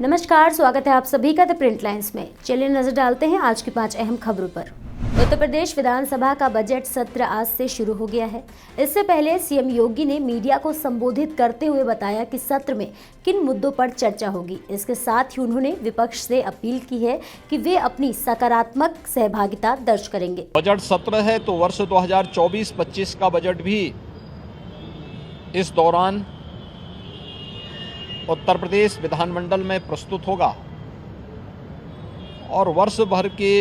नमस्कार, स्वागत है आप सभी का द प्रिंट लाइन्स में। चलिए नजर डालते हैं आज की 5 अहम खबरों पर। उत्तर प्रदेश विधानसभा का बजट सत्र आज से शुरू हो गया है। इससे पहले सीएम योगी ने मीडिया को संबोधित करते हुए बताया कि सत्र में किन मुद्दों पर चर्चा होगी। इसके साथ ही उन्होंने विपक्ष से अपील की है कि वे अपनी सकारात्मक सहभागिता दर्ज करेंगे। बजट सत्र है तो वर्ष 2024-25 का बजट भी इस दौरान उत्तर प्रदेश विधानमंडल में प्रस्तुत होगा और वर्ष भर के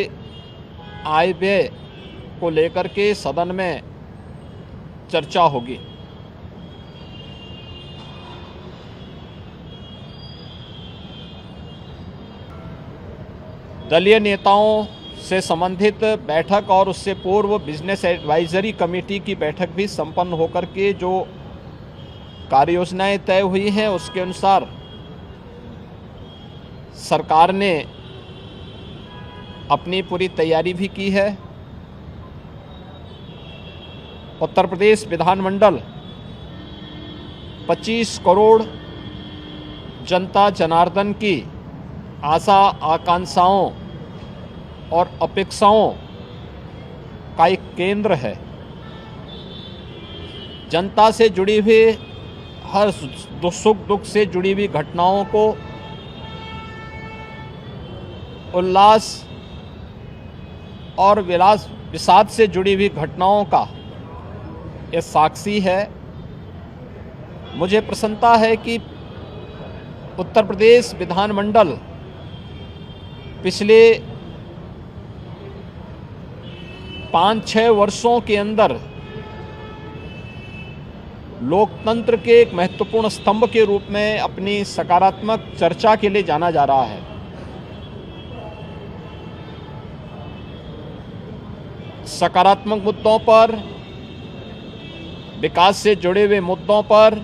आय व्यय को लेकर के सदन में चर्चा होगी। दलीय नेताओं से संबंधित बैठक और उससे पूर्व बिजनेस एडवाइजरी कमेटी की बैठक भी संपन्न होकर के जो कार्य योजनाएं तय हुई हैं उसके अनुसार सरकार ने अपनी पूरी तैयारी भी की है। उत्तर प्रदेश विधानमंडल 25 करोड़ जनता जनार्दन की आशा आकांक्षाओं और अपेक्षाओं का एक केंद्र है। जनता से जुड़ी हुई हर सुख दुख से जुड़ी हुई घटनाओं को उल्लास और विषाद से जुड़ी हुई घटनाओं का ये साक्षी है। मुझे प्रसन्नता है कि उत्तर प्रदेश विधानमंडल पिछले 5-6 वर्षों के अंदर लोकतंत्र के एक महत्वपूर्ण स्तंभ के रूप में अपनी सकारात्मक चर्चा के लिए जाना जा रहा है। सकारात्मक मुद्दों पर, विकास से जुड़े हुए मुद्दों पर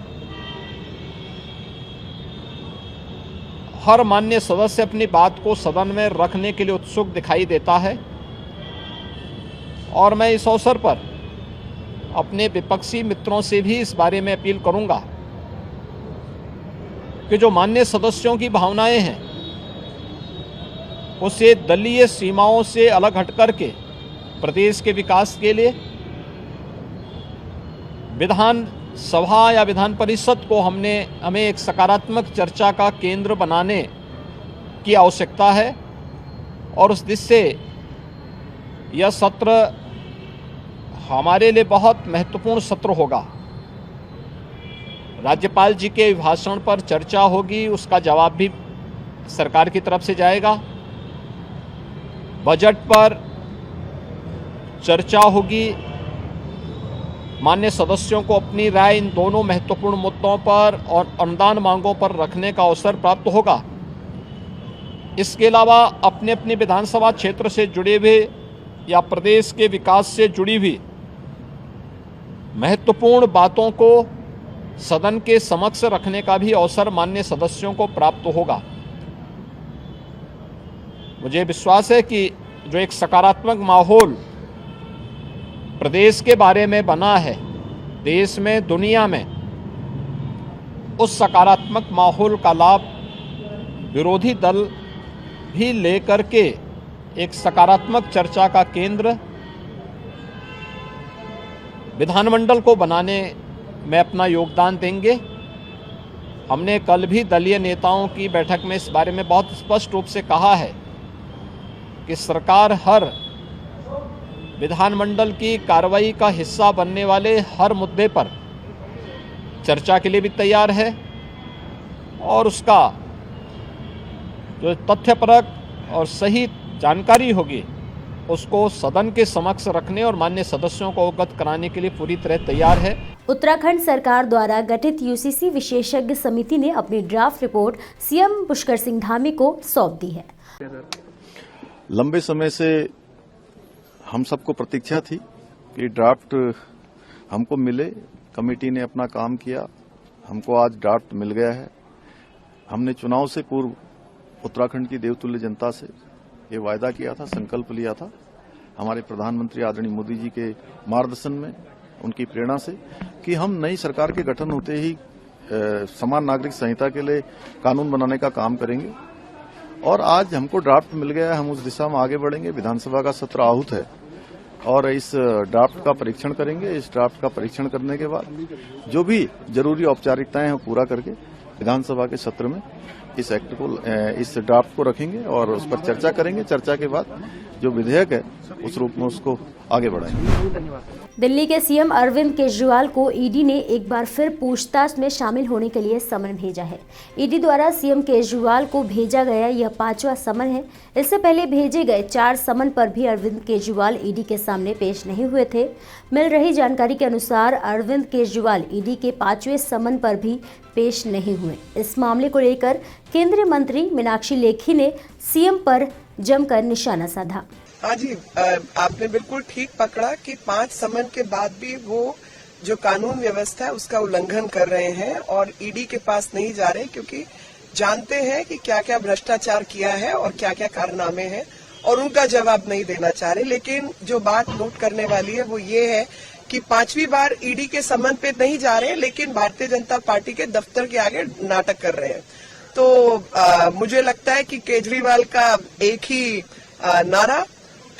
हर माननीय सदस्य अपनी बात को सदन में रखने के लिए उत्सुक दिखाई देता है और मैं इस अवसर पर अपने विपक्षी मित्रों से भी इस बारे में अपील करूंगा कि जो माननीय सदस्यों की भावनाएं हैं उसे दलीय सीमाओं से अलग हट करके प्रदेश के विकास के लिए विधान सभा या विधान परिषद को हमें एक सकारात्मक चर्चा का केंद्र बनाने की आवश्यकता है और उस दिशा से यह सत्र हमारे लिए बहुत महत्वपूर्ण सत्र होगा। राज्यपाल जी के भाषण पर चर्चा होगी, उसका जवाब भी सरकार की तरफ से जाएगा। बजट पर चर्चा होगी, माननीय सदस्यों को अपनी राय इन दोनों महत्वपूर्ण मुद्दों पर और अनुदान मांगों पर रखने का अवसर प्राप्त होगा। इसके अलावा अपने अपने विधानसभा क्षेत्र से जुड़े हुए या प्रदेश के विकास से जुड़ी हुई महत्वपूर्ण बातों को सदन के समक्ष रखने का भी अवसर माननीय सदस्यों को प्राप्त होगा। मुझे विश्वास है कि जो एक सकारात्मक माहौल प्रदेश के बारे में बना है, देश में, दुनिया में, उस सकारात्मक माहौल का लाभ विरोधी दल भी लेकर के एक सकारात्मक चर्चा का केंद्र विधानमंडल को बनाने में अपना योगदान देंगे। हमने कल भी दलीय नेताओं की बैठक में इस बारे में बहुत स्पष्ट रूप से कहा है कि सरकार हर विधानमंडल की कार्रवाई का हिस्सा बनने वाले हर मुद्दे पर चर्चा के लिए भी तैयार है और उसका जो तथ्यपरक और सही जानकारी होगी उसको सदन के समक्ष रखने और माननीय सदस्यों को अवगत कराने के लिए पूरी तरह तैयार है। उत्तराखंड सरकार द्वारा गठित यूसीसी विशेषज्ञ समिति ने अपनी draft report CM Pushkar Singh Dhami को सौंप दी है। लंबे समय से हम सबको प्रतीक्षा थी कि ड्राफ्ट हमको मिले। कमेटी ने अपना काम किया, हमको आज ड्राफ्ट मिल गया है। हमने चुनाव से पूर्व उत्तराखंड की देवतुल्य जनता से ये वायदा किया था, संकल्प लिया था हमारे प्रधानमंत्री आदरणीय मोदी जी के मार्गदर्शन में, उनकी प्रेरणा से, कि हम नई सरकार के गठन होते ही समान नागरिक संहिता के लिए कानून बनाने का काम करेंगे। और आज हमको ड्राफ्ट मिल गया है, हम उस दिशा में आगे बढ़ेंगे। विधानसभा का सत्र आहूत है और इस ड्राफ्ट का परीक्षण करेंगे। इस ड्राफ्ट का परीक्षण करने के बाद जो भी जरूरी औपचारिकताएं हैं पूरा करके विधानसभा के सत्र में इस एक्ट को, इस ड्राफ्ट को रखेंगे और उस पर चर्चा करेंगे। चर्चा के बाद जो विधेयक है उस रूप में उसको आगे बढ़ाएंगे। दिल्ली के सीएम अरविंद केजरीवाल को ईडी ने एक बार फिर पूछताछ में शामिल होने के लिए समन भेजा है। ईडी द्वारा सीएम केजरीवाल को भेजा गया यह 5वां समन है। इससे पहले भेजे गए 4 समन पर भी अरविंद केजरीवाल ईडी के सामने पेश नहीं हुए थे। मिल रही जानकारी के अनुसार अरविंद केजरीवाल ईडी के 5वें समन पर भी पेश नहीं हुए। इस मामले को लेकर केंद्रीय मंत्री मीनाक्षी लेखी ने सीएम पर जमकर निशाना साधा। हाँ जी, आपने बिल्कुल ठीक पकड़ा कि 5 समन के बाद भी वो जो कानून व्यवस्था है उसका उल्लंघन कर रहे हैं और ईडी के पास नहीं जा रहे, क्योंकि जानते हैं कि क्या क्या भ्रष्टाचार किया है और क्या क्या कारनामे हैं और उनका जवाब नहीं देना चाह रहे। लेकिन जो बात नोट करने वाली है वो ये है कि 5वीं बार ईडी के समन पे नहीं जा रहे, लेकिन भारतीय जनता पार्टी के दफ्तर के आगे नाटक कर रहे हैं। तो मुझे लगता है कि केजरीवाल का एक ही नारा,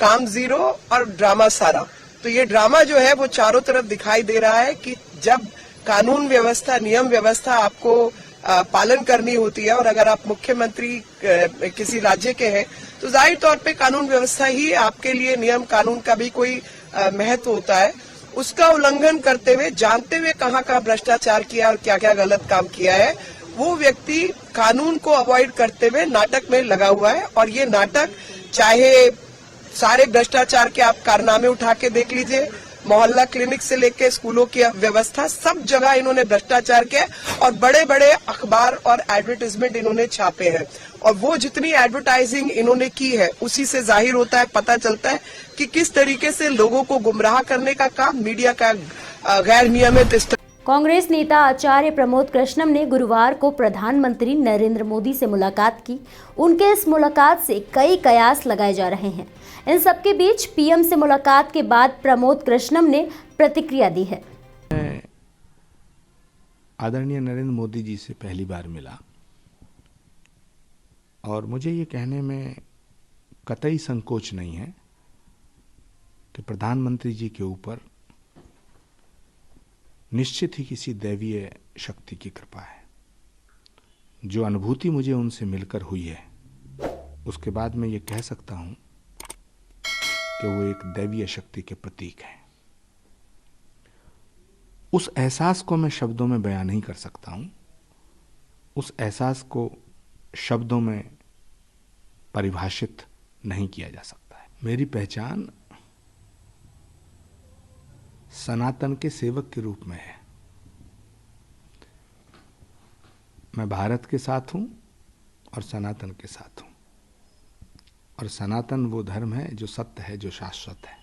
काम जीरो और ड्रामा सारा। तो ये ड्रामा जो है वो चारों तरफ दिखाई दे रहा है कि जब कानून व्यवस्था, नियम व्यवस्था आपको पालन करनी होती है और अगर आप मुख्यमंत्री किसी राज्य के हैं तो जाहिर तौर पे कानून व्यवस्था ही आपके लिए, नियम कानून का भी कोई महत्व होता है। उसका उल्लंघन करते हुए, जानते हुए कहाँ कहाँ भ्रष्टाचार किया और क्या क्या गलत काम किया है, वो व्यक्ति कानून को अवॉइड करते हुए नाटक में लगा हुआ है। और ये नाटक, चाहे सारे भ्रष्टाचार के आप कारनामे उठा के देख लीजिए, मोहल्ला क्लिनिक से लेके स्कूलों की व्यवस्था, सब जगह इन्होंने भ्रष्टाचार किया और बड़े बड़े अखबार और एडवर्टाइजमेंट इन्होंने छापे हैं। और वो जितनी एडवर्टाइजिंग इन्होंने की है उसी से जाहिर होता है, पता चलता है कि किस तरीके से लोगों को गुमराह करने का काम मीडिया का गैर नियमित। कांग्रेस नेता आचार्य प्रमोद कृष्णम ने गुरुवार को प्रधानमंत्री नरेंद्र मोदी से मुलाकात की। उनके इस मुलाकात से कई कयास लगाए जा रहे हैं। इन सबके बीच पीएम से मुलाकात के बाद प्रमोद कृष्णम ने प्रतिक्रिया दी है। आदरणीय नरेंद्र मोदी जी से पहली बार मिला और मुझे ये कहने में कतई संकोच नहीं है कि प्रधानमंत्री जी के ऊपर निश्चित ही किसी दैवीय शक्ति की कृपा है। जो अनुभूति मुझे उनसे मिलकर हुई है उसके बाद मैं ये कह सकता हूं कि वो एक दैवीय शक्ति के प्रतीक हैं। उस एहसास को मैं शब्दों में बयान नहीं कर सकता हूं। उस एहसास को शब्दों में परिभाषित नहीं किया जा सकता है। मेरी पहचान सनातन के सेवक के रूप में है। मैं भारत के साथ हूं और सनातन के साथ हूं, और सनातन वो धर्म है जो सत्य है, जो शाश्वत है।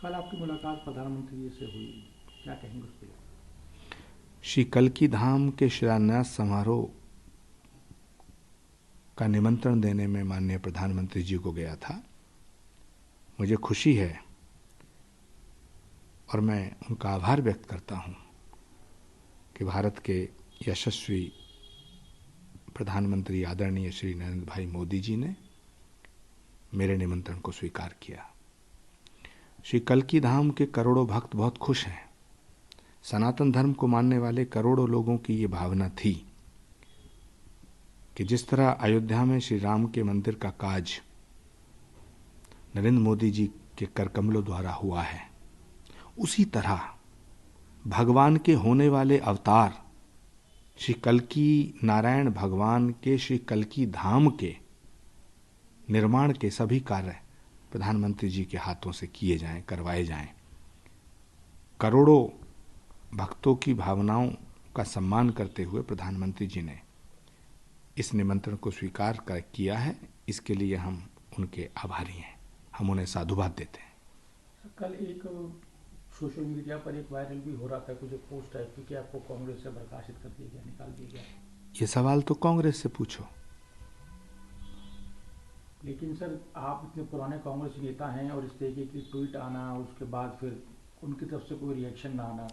कल आपकी मुलाकात प्रधानमंत्री जी से हुई, क्या कहेंगे उस पर? श्री कल्की धाम के शिलान्यास समारोह का निमंत्रण देने में माननीय प्रधानमंत्री जी को गया था। मुझे खुशी है और मैं उनका आभार व्यक्त करता हूं कि भारत के यशस्वी प्रधानमंत्री आदरणीय श्री नरेंद्र भाई मोदी जी ने मेरे निमंत्रण को स्वीकार किया। श्री कल्की धाम के करोड़ों भक्त बहुत खुश हैं। सनातन धर्म को मानने वाले करोड़ों लोगों की ये भावना थी कि जिस तरह अयोध्या में श्री राम के मंदिर का काज नरेंद्र मोदी जी के करकमलों द्वारा हुआ है, उसी तरह भगवान के होने वाले अवतार श्री कल्की नारायण भगवान के श्री कल्की धाम के निर्माण के सभी कार्य प्रधानमंत्री जी के हाथों से किए जाएं, करवाए जाएं। करोड़ों भक्तों की भावनाओं का सम्मान करते हुए प्रधानमंत्री जी ने इस निमंत्रण को स्वीकार किया है। इसके लिए हम उनके आभारी हैं, हम उन्हें साधुवाद देते हैं। कल एक सोशल मीडिया पर एक वायरल भी हो रहा था कुछ पोस्ट है कि आपको कांग्रेस से बर्खास्त कर दिया गया, निकाल दिया गया। ये सवाल तो कांग्रेस से पूछो। लेकिन सर, आप इतने पुराने कांग्रेस नेता हैं और इस तरीके की ट्वीट आना, उसके बाद फिर उनकी तरफ से कोई रिएक्शन ना आना।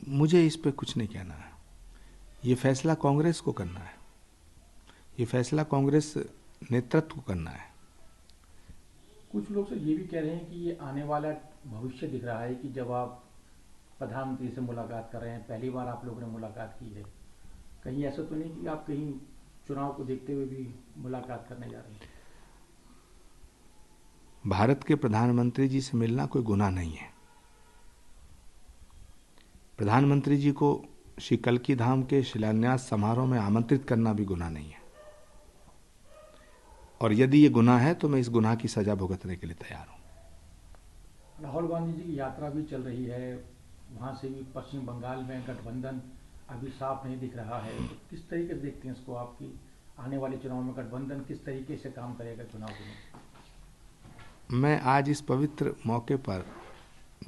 मुझे इस पे कुछ नहीं कहना है। ये फैसला कांग्रेस को करना है, ये फैसला कांग्रेस नेतृत्व को करना है। कुछ लोग सर ये भी कह रहे हैं कि ये आने वाला भविष्य दिख रहा है कि जब आप प्रधानमंत्री से मुलाकात कर रहे हैं, पहली बार आप लोगों ने मुलाकात की है, कहीं ऐसा तो नहीं कि आप कहीं चुनाव को देखते हुए भी मुलाकात करने जा रहे हैं? भारत के प्रधानमंत्री जी से मिलना कोई गुनाह नहीं है। प्रधानमंत्री जी को श्री कल्की धाम के शिलान्यास समारोह में आमंत्रित करना भी गुनाह नहीं है, और यदि ये गुनाह है तो मैं इस गुनाह की सजा भुगतने के लिए तैयार हूं। राहुल गांधी जी की यात्रा भी चल रही है, वहां से भी पश्चिम बंगाल में गठबंधन अभी साफ नहीं दिख रहा है, तो किस तरीके से देखते हैं इसको? आपकी आने वाले चुनाव में गठबंधन किस तरीके से काम करेगा चुनाव में? मैं आज इस पवित्र मौके पर,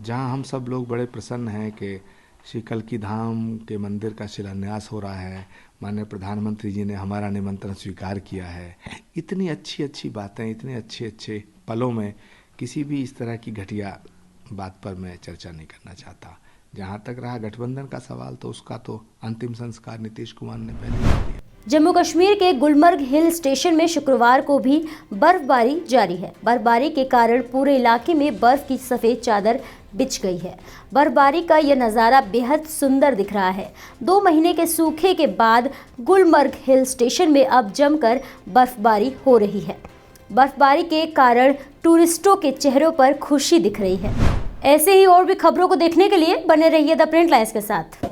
जहां हम सब लोग बड़े प्रसन्न हैं कि श्री कल्की धाम के मंदिर का शिलान्यास हो रहा है, माननीय प्रधानमंत्री जी ने हमारा निमंत्रण स्वीकार किया है, इतनी अच्छी अच्छी बातें, इतने अच्छे अच्छे पलों में किसी भी इस तरह की घटिया बात पर मैं चर्चा नहीं करना चाहता। जहां तक रहा गठबंधन का सवाल, तो उसका तो अंतिम संस्कार नीतीश कुमार ने पहले कर दिया। जम्मू कश्मीर के गुलमर्ग हिल स्टेशन में शुक्रवार को भी बर्फबारी जारी है। बर्फबारी के कारण पूरे इलाके में बर्फ की सफेद चादर बिछ गई है। बर्फबारी का यह नज़ारा बेहद सुंदर दिख रहा है। 2 महीने के सूखे के बाद गुलमर्ग हिल स्टेशन में अब जमकर बर्फबारी हो रही है। बर्फबारी के कारण टूरिस्टों के चेहरों पर खुशी दिख रही है। ऐसे ही और भी खबरों को देखने के लिए बने रहिए द प्रिंट लाइन्स के साथ।